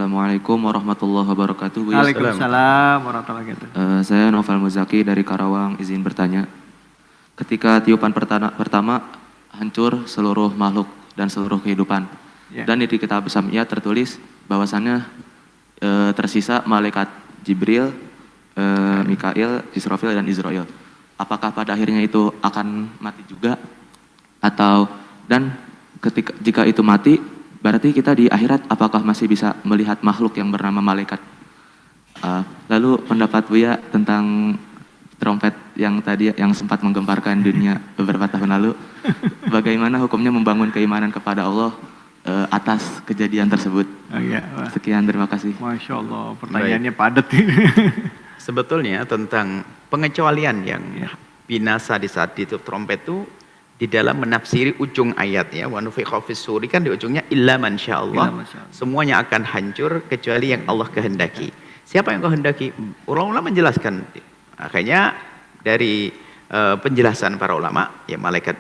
Assalamualaikum warahmatullahi wabarakatuh. Bu Yus. Waalaikumsalam warahmatullahi wabarakatuh. Saya Novel Muzaki dari Karawang, izin bertanya. Ketika tiupan pertama hancur seluruh makhluk dan seluruh kehidupan. Dan di kitab Sam'iyah tertulis bahwasannya tersisa malaikat Jibril, Mikail, Israfil dan Israel. Apakah pada akhirnya itu akan mati juga? Dan jika itu mati, berarti kita di akhirat apakah masih bisa melihat makhluk yang bernama malaikat? Lalu pendapat Buya tentang trompet yang tadi yang sempat menggemparkan dunia beberapa tahun lalu, bagaimana hukumnya membangun keimanan kepada Allah atas kejadian tersebut? Sekian, terima kasih. Masya Allah, pertanyaannya padat ini. Sebetulnya tentang pengecualian yang binasa di saat ditiup trompet itu di dalam menafsiri ujung ayat ya, wa nufikha fis suri kan di ujungnya illa man sya'allah, semuanya akan hancur kecuali yang Allah kehendaki. Siapa yang kehendaki? Ulama menjelaskan. Akhirnya dari penjelasan para ulama ya, malaikat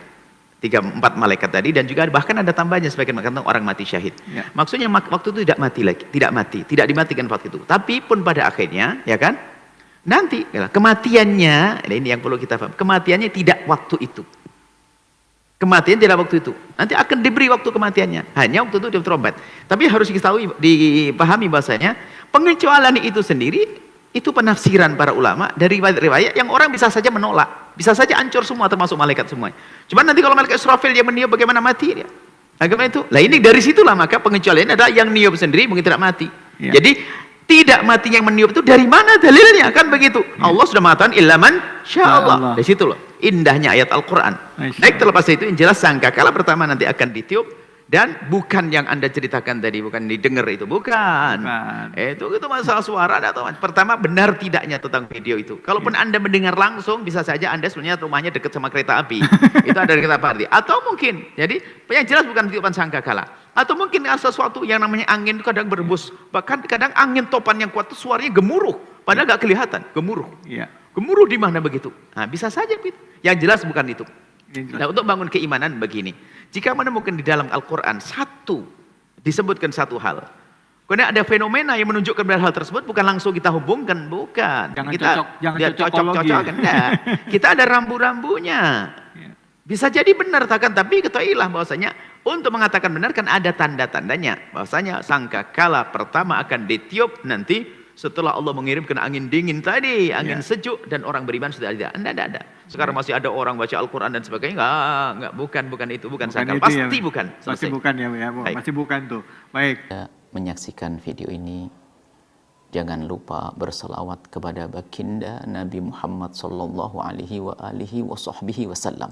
4 malaikat tadi, dan juga bahkan ada tambahnya sebagian tentang orang mati syahid. Maksudnya waktu itu tidak dimatikan waktu itu. Tapi pun pada akhirnya ya kan, nanti kematiannya, ini yang perlu kita paham, kematiannya tidak waktu itu. Kematian tidak waktu itu. Nanti akan diberi waktu kematiannya. Hanya waktu itu di trompet. Tapi harus dipahami bahasanya pengecualian itu sendiri itu penafsiran para ulama dari riwayat-riwayat yang orang bisa saja menolak, bisa saja hancur semua termasuk malaikat semua. Cuma nanti kalau malaikat Israfil dia meniup, bagaimana mati dia? Agama itu. Lah ini dari situlah maka pengecualian adalah yang niup sendiri mungkin tidak mati. Jadi tidak mati yang meniup itu dari mana dalilnya? Kan begitu. Allah sudah mengatakan illa man sya'allah. Dari situ loh indahnya ayat Al-Qur'an. Baik, terlepas itu yang jelas sangkakala pertama nanti akan ditiup, dan bukan yang Anda ceritakan tadi, bukan didengar itu, bukan. Itu masalah suara atau pertama benar tidaknya tentang video itu. Kalaupun Anda mendengar langsung, bisa saja Anda sebenarnya rumahnya dekat sama kereta api. Itu ada kereta api. Atau mungkin, jadi yang jelas bukan tiupan sangkakala. Atau mungkin sesuatu yang namanya angin itu kadang berembus. Bahkan kadang angin topan yang kuat itu suaranya gemuruh, padahal nggak kelihatan, gemuruh. Gemuruh di mana begitu? Nah, bisa saja gitu. Yang jelas bukan itu. Nah, untuk bangun keimanan begini. Jika menemukan di dalam Al-Quran disebutkan satu hal, kemudian ada fenomena yang menunjukkan hal tersebut, bukan langsung kita hubungkan, bukan. Jangan cocok-cocokan. Kita ada rambu-rambunya. Bisa jadi benar, tapi ketahuilah bahwasanya untuk mengatakan benar kan ada tanda-tandanya. Bahwasanya sangkakala pertama akan ditiup nanti setelah Allah mengirimkan angin dingin tadi, angin sejuk, dan orang beriman sudah ada. Sekarang masih ada orang baca Al-Quran dan sebagainya. Bukan itu, bukan sangkal. Pasti bukan. Pasti bukan ya, masih bukan tuh. Baik. Menyaksikan video ini, jangan lupa berselawat kepada baginda Nabi Muhammad sallallahu alaihi wa alihi wa sahbihi wasallam.